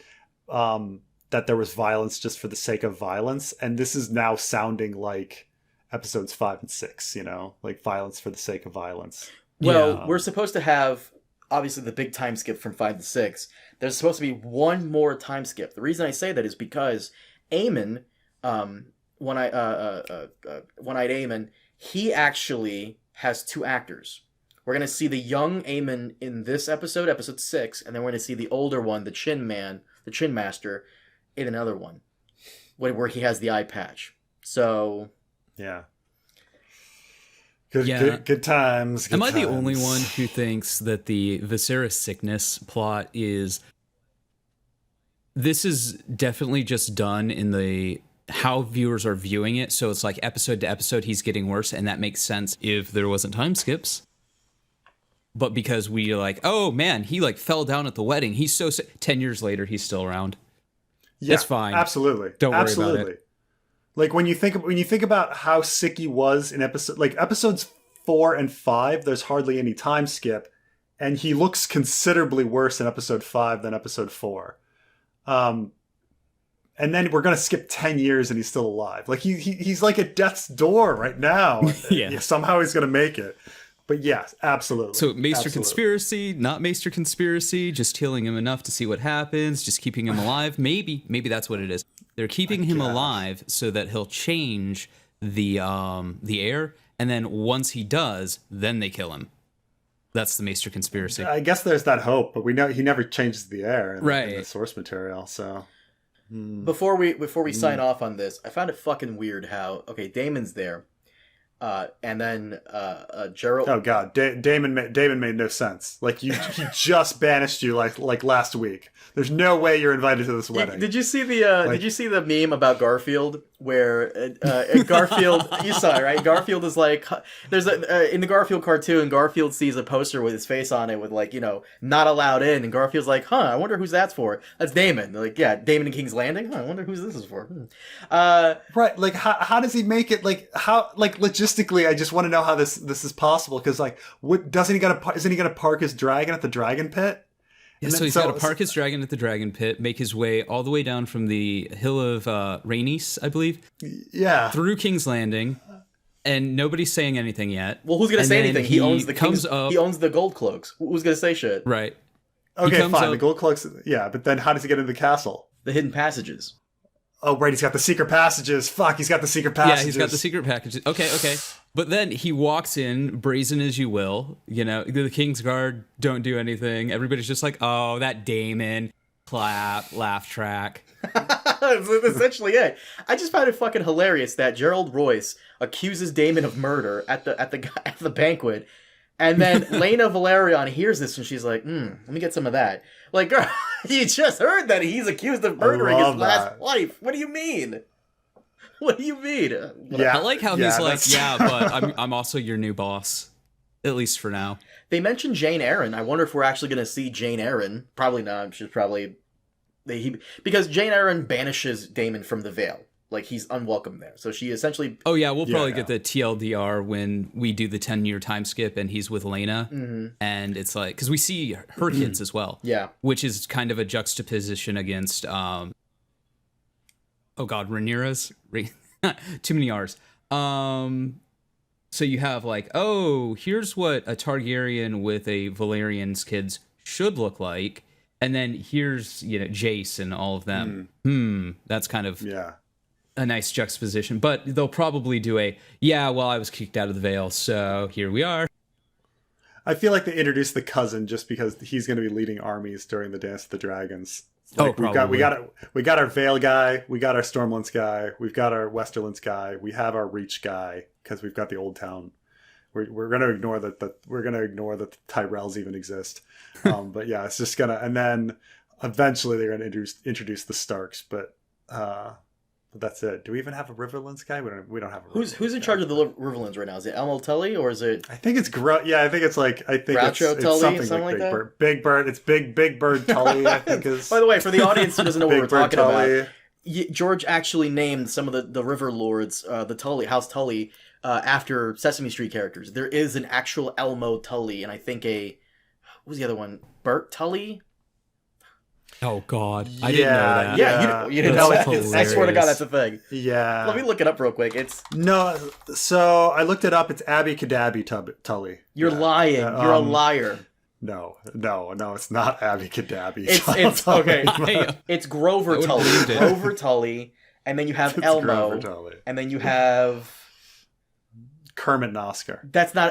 that there was violence just for the sake of violence. And this is now sounding like episodes 5 and 6, like violence for the sake of violence. Well, we're supposed to have obviously the big time skip from 5 to 6. There's supposed to be one more time skip. The reason I say that is because Aemon, One-Eyed Aemon, he actually has 2 actors. We're going to see the young Aemon in this episode 6, and then we're going to see the older one, the Chin Master, in another one, where he has the eye patch. So... yeah. Good times. Am I the only one who thinks that the Viserys sickness plot is... This is definitely just done in the... how viewers are viewing it, so it's like episode to episode he's getting worse, and that makes sense if there wasn't time skips. But because we like, oh man, he like fell down at the wedding, he's so sick. 10 years later, he's still around. Yeah, it's fine. Absolutely. Don't worry about it. Like when you think about how sick he was in episodes 4 and 5, there's hardly any time skip, and he looks considerably worse in episode 5 than episode 4. And then we're gonna skip 10 years and he's still alive. Like he's like at death's door right now. Yeah. Somehow he's gonna make it. But yes, absolutely. So Maester Conspiracy, not Maester Conspiracy, just healing him enough to see what happens, just keeping him alive. Maybe that's what it is. They're keeping him alive so that he'll change the heir, and then once he does, then they kill him. That's the Maester Conspiracy. I guess there's that hope, but we know he never changes the heir in the source material, so... Before we sign off on this, I found it fucking weird how Daemon's there, and then Gerald. Oh god, Daemon made no sense. Like he just banished you like last week. There's no way you're invited to this wedding. Did you see the meme about Garfield where Garfield? You saw it, right? Garfield is like there's in the Garfield cartoon. Garfield sees a poster with his face on it with not allowed in, and Garfield's like, I wonder who's that's for. That's Daemon. They're like, yeah, Daemon and King's Landing. I wonder who's this is for. Right, like how does he make it? Like how logistically? I just want to know how this is possible because isn't he gonna park his dragon at the dragon pit? Yeah, so he's got to park his dragon at the dragon pit, make his way all the way down from the hill of Rhaenys, I believe. Yeah. Through King's Landing, and nobody's saying anything yet. Well, who's going to say anything? He owns the gold cloaks. Who's going to say shit? Right. Okay, fine. The gold cloaks, yeah, but then how does he get into the castle? The hidden passages. Oh, right, he's got the secret passages. Fuck, he's got the secret passages. Yeah, he's got the secret passages. Okay. But then he walks in, brazen as you will. The King's Guard don't do anything. Everybody's just like, oh, that Daemon. Clap, laugh track. That's essentially it. I just found it fucking hilarious that Gerald Royce accuses Daemon of murder at the banquet. And then Laena Velaryon hears this and she's like, let me get some of that. Like, girl, you just heard that he's accused of murdering his last wife. What do you mean? What do you mean? I like how he's like, but I'm also your new boss. At least for now. They mentioned Jane Arryn. I wonder if we're actually going to see Jane Arryn. Probably not. She's probably... because Jane Arryn banishes Daemon from the Vale. Like, he's unwelcome there. So she essentially... Oh, yeah, we'll probably get the TLDR when we do the 10-year time skip and he's with Laena. Mm-hmm. And it's like... Because we see her kids as well. Yeah. Which is kind of a juxtaposition against... oh, God, Rhaenyra's... Too many R's. So you have like, oh, here's what a Targaryen with a Valyrian's kids should look like. And then here's, Jace and all of them. That's kind of... Yeah. A nice juxtaposition, but they'll probably do I was kicked out of the Vale, so here we are. I feel like they introduced the cousin just because he's going to be leading armies during the Dance of the Dragons. Like, we got our Vale guy, we got our Stormlands guy, we've got our Westerlands guy, we have our Reach guy because we've got the Old Town. We're going to ignore that the Tyrells even exist. But yeah, it's just gonna, and then eventually they're going to introduce the Starks, but. That's it. Do we even have a Riverlands guy? We don't have a Who's Riverlands in guy. charge of the Riverlands right now? Is it Elmo Tully or is it? I think it's I think it's like Groucho it's Tully, something something like Big that? Bird. Big Bird. It's Big Bird Tully. I think is. By the way, for the audience who doesn't know what we're Big Bird talking Tully. about, George actually named some of the River Lords, the Tully, House Tully, after Sesame Street characters. There is an actual Elmo Tully, and I think what was the other one? Bert Tully? Oh God, I didn't know that. Yeah, you didn't know That's that. I swear to God, that's a thing. Yeah. Let me look it up real quick. It's No, so I looked it up. It's Abby Cadabby Tully. You're lying. You're a liar. No, it's not Abby Cadabby. It's okay. It's Grover Tully. Grover Tully, and then you have Elmo, and then you have Kermit and Oscar.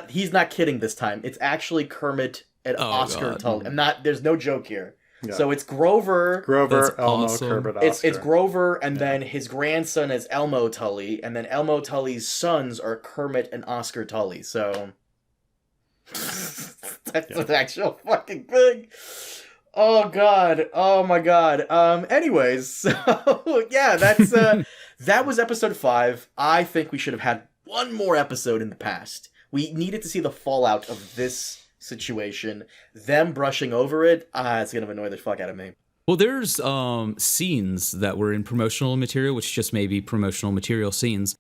He's not kidding this time. It's actually Kermit and Oscar God. Tully. There's no joke here. Yeah. So it's Grover, That's Elmo, awesome. Kermit, Oscar. it's Grover, and then his grandson is Elmo Tully, and then Elmo Tully's sons are Kermit and Oscar Tully. So that's an actual fucking thing. Oh God. Oh my God. Anyways, so yeah, that's that was episode 5. I think we should have had one more episode in the past. We needed to see the fallout of this situation. Them brushing over it, it's gonna annoy the fuck out of me. Well, there's scenes that were in promotional material, which just may be promotional material scenes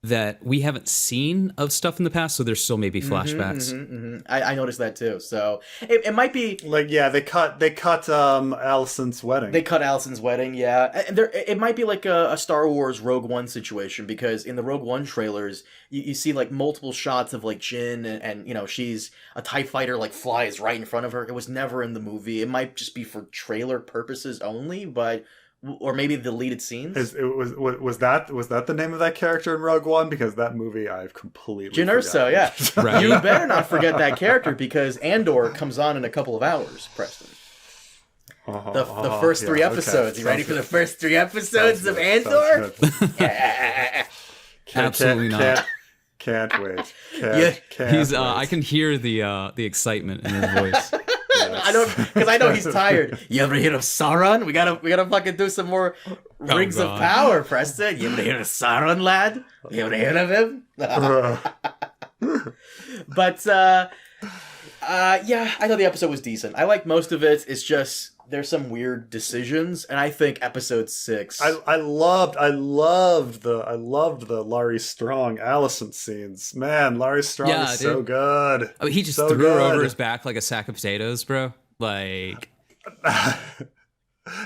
that we haven't seen of stuff in the past, so there's still maybe flashbacks. I noticed that too. So it might be like they cut Alicent's wedding. They cut Alicent's wedding, yeah. And it might be like a Star Wars Rogue One situation, because in the Rogue One trailers, you see like multiple shots of like Jyn, and you know, she's a TIE fighter like flies right in front of her. It was never in the movie. It might just be for trailer purposes only, or maybe the deleted scenes. Was that the name of that character in Rogue One? Because that movie I've completely Jyn Erso, yeah. Right. You better not forget that character, because Andor comes on in a couple of hours, Preston. The first 3 episodes. Okay. You ready for the first 3 episodes of Andor? Absolutely not. Can't wait. He's. I can hear the excitement in his voice. I know he's tired. You ever hear of Sauron? We gotta fucking do some more Rings of Power, Preston. You ever hear of Sauron, lad? You ever heard of him? But yeah, I thought the episode was decent. I like most of it. It's just there's some weird decisions, and I think episode 6. I loved the Larys Strong Alicent scenes. Man, Larys Strong is so good. I mean, he just threw her over his back like a sack of potatoes, bro. Like.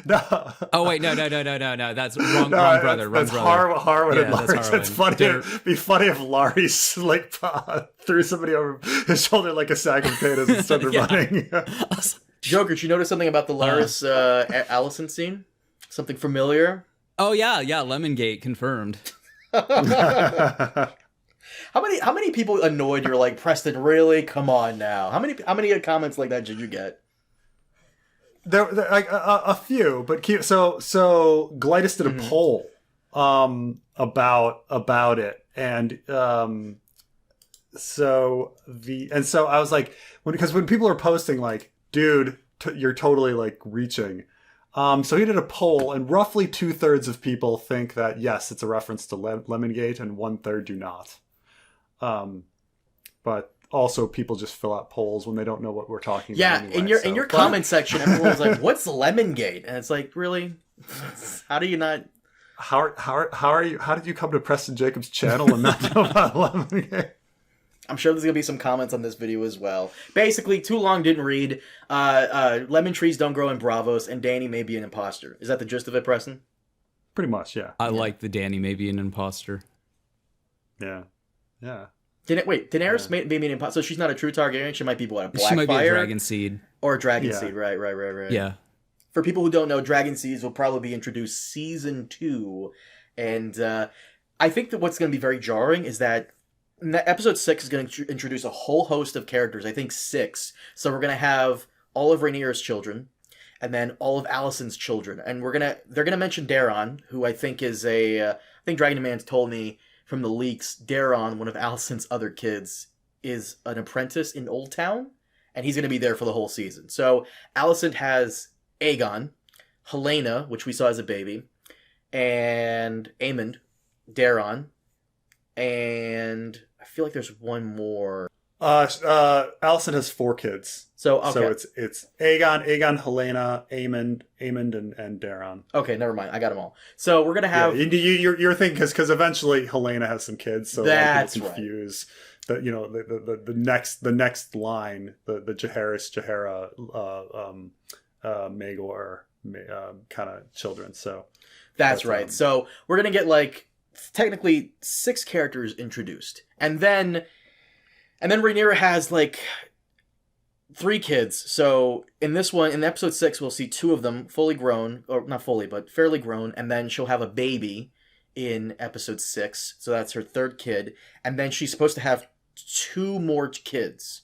No. Oh wait, no. That's wrong brother. That's Harwin and Larys. It's funny. It'd be funny if Larys like threw somebody over his shoulder like a sack of potatoes and started running. Joker, did you notice something about the Larys Alicent scene? Something familiar? Oh yeah, Lemongate confirmed. How many people annoyed you were like, Preston, really? Come on now. How many comments like that did you get? There like a few, but so Glitus did a poll about it, and so I was like, because when people are posting like, dude, you're totally like reaching. So he did a poll, and roughly 2/3 of people think that yes, it's a reference to Lemongate, and 1/3 do not. But also, people just fill out polls when they don't know what we're talking about. Anyway, in your comment section, everyone's like, "What's Lemongate?" And it's like, really? How do you not? How did you come to Preston Jacobs' channel and not know about Lemongate? I'm sure there's gonna be some comments on this video as well. Basically, too long didn't read. Lemon trees don't grow in Bravos, and Dany may be an imposter. Is that the gist of it, Preston? Pretty much, yeah. I like the Dany may be an imposter. Yeah. Daenerys may be an imposter. So she's not a true Targaryen. She might be what, a Blackfire? She might be a dragon seed. Or a dragon seed, right. Yeah. For people who don't know, dragon seeds will probably be introduced season 2, and I think that what's going to be very jarring is that episode 6 is going to introduce a whole host of characters. I think 6. So we're going to have all of Rhaenyra's children, and then all of Alicent's children, and they're gonna mention Daemon, who I think is I think Dragon Man told me from the leaks, Daemon, one of Alicent's other kids, is an apprentice in Old Town, and he's going to be there for the whole season. So Alicent has Aegon, Helena, which we saw as a baby, and Aemond, Daemon, and I feel like there's one more. Alicent has 4 kids. So it's Aegon, Helena, Aemond, and Daemon. Okay, never mind. I got them all. So we're gonna have you're thinking because eventually Helena has some kids, so that's people confuse the next line, the Jaehaerys, Maegor kind of children. So that's right. So we're gonna get like technically 6 characters introduced, and then Rhaenyra has like 3 kids. So in this one, in episode 6, we'll see 2 of them fully grown, or not fully, but fairly grown, and then she'll have a baby in episode 6. So that's her 3rd kid, and then she's supposed to have 2 more kids,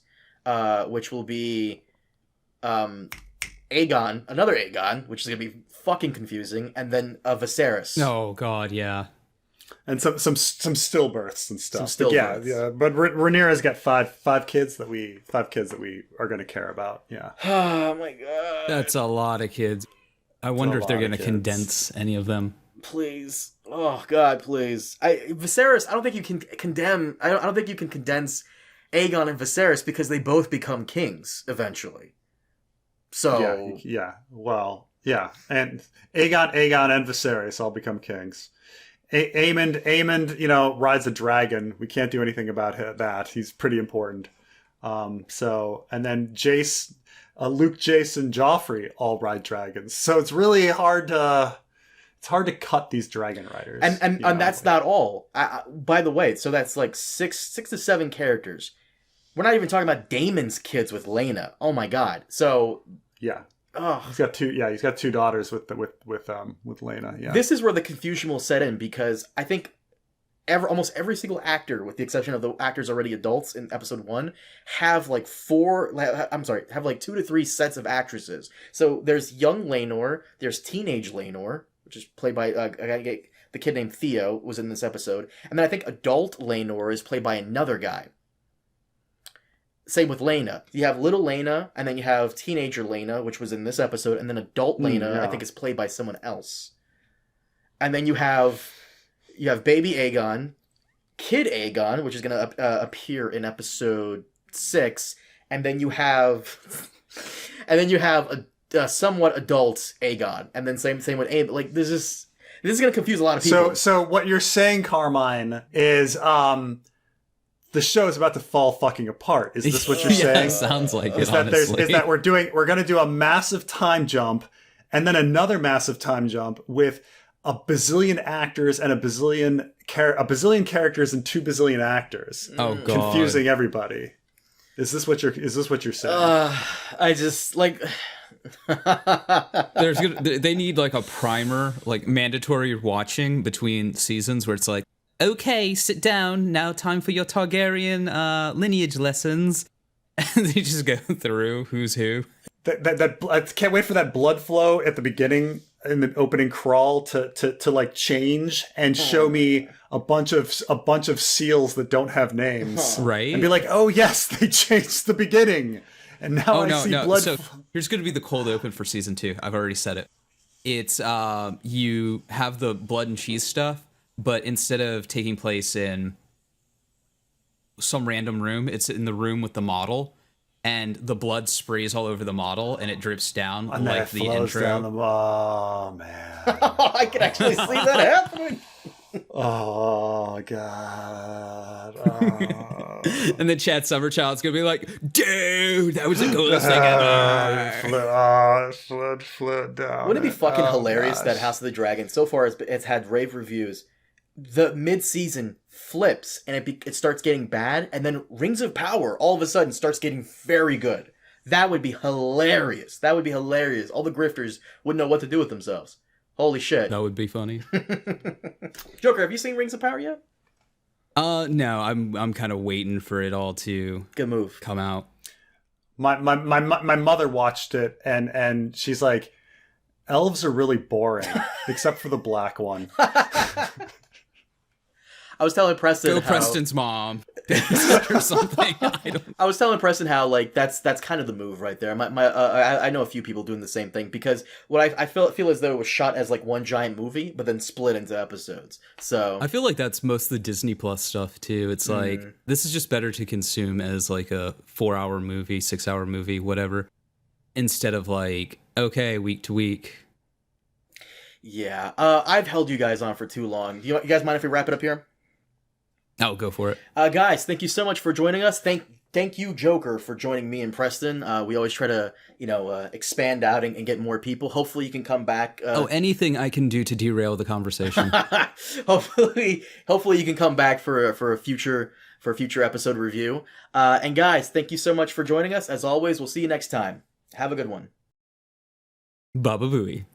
which will be Aegon, another Aegon, which is gonna be fucking confusing, and then Viserys. Oh god, yeah. And some stillbirths and stuff. Some stillbirths. Yeah. But Rhaenyra's got five kids that we are going to care about. Yeah. Oh my god. That's a lot of kids. I wonder if they're going to condense any of them. Please. Oh god, please. Viserys, I don't think you can condemn. I don't think you can condense Aegon and Viserys because they both become kings eventually. So yeah. Well, yeah. And Aegon and Viserys all become kings. Aemond, rides a dragon. We can't do anything about that. He's pretty important. And then Jace, Luke, Jace, and Joffrey all ride dragons. So it's really hard to cut these dragon riders. And that's not all. By the way, so that's like 6 to 7 characters. We're not even talking about Daemon's kids with Laena. Oh my god. So yeah. Oh. He's got 2. Yeah, he's got 2 daughters with Laena. Yeah. This is where the confusion will set in because I think almost every single actor, with the exception of the actors already adults in episode 1, have like 2 to 3 sets of actresses. So there's young Laenor, there's teenage Laenor, which is played by the kid named Theo was in this episode, and then I think adult Laenor is played by another guy. Same with Laena. You have little Laena, and then you have teenager Laena, which was in this episode, and then adult Laena, I think, is played by someone else. And then you have baby Aegon, kid Aegon, which is going to appear in episode 6, and then you have a somewhat adult Aegon, and then same with Aegon. Like this is going to confuse a lot of people. So what you're saying, Carmine, is the show is about to fall fucking apart. Is this what you're saying? Yeah, sounds like is it, that honestly. Is that we're going to do a massive time jump and then another massive time jump with a bazillion actors and a bazillion characters and 2 bazillion actors. Oh god. Confusing everybody. Is this what you're saying? I just like they need like a primer, like mandatory watching between seasons where it's like, okay, sit down. Now time for your Targaryen lineage lessons. And they just go through who's who. I can't wait for that blood flow at the beginning in the opening crawl to like change and show me a bunch of seals that don't have names. Right. And be like, oh yes, they changed the beginning. And now I see blood. So here's going to be the cold open for season 2. I've already said it. It's you have the blood and cheese stuff, but instead of taking place in some random room, it's in the room with the model, and the blood sprays all over the model, and it drips down and like the intro. Down oh man! I can actually see that happening. Oh god! Oh. And then Chad Summerchild's gonna be like, "Dude, that was the coolest thing ever." It flew down. Wouldn't it be fucking hilarious that House of the Dragon so far it's had rave reviews? The mid-season flips and it starts getting bad, and then Rings of Power all of a sudden starts getting very good. That would be hilarious. All the grifters wouldn't know what to do with themselves. Holy shit. That would be funny. Joker, have you seen Rings of Power yet? No, I'm kind of waiting for it all to good move come out. My mother watched it and she's like, elves are really boring except for the black one. I was telling Preston Preston's mom. or something. I don't. I was telling Preston how like that's kind of the move right there. I know a few people doing the same thing because what I feel as though it was shot as like one giant movie, but then split into episodes. So I feel like that's most of the Disney Plus stuff too. It's like this is just better to consume as like a 4-hour movie, 6-hour movie, whatever, instead of like okay, week to week. Yeah, I've held you guys on for too long. You guys mind if we wrap it up here? Oh, go for it. Guys, thank you so much for joining us. Thank you, Joker, for joining me and Preston. We always try to, expand out and get more people. Hopefully you can come back. Anything I can do to derail the conversation. Hopefully you can come back for a future episode review. And guys, thank you so much for joining us. As always, we'll see you next time. Have a good one. Baba Booey.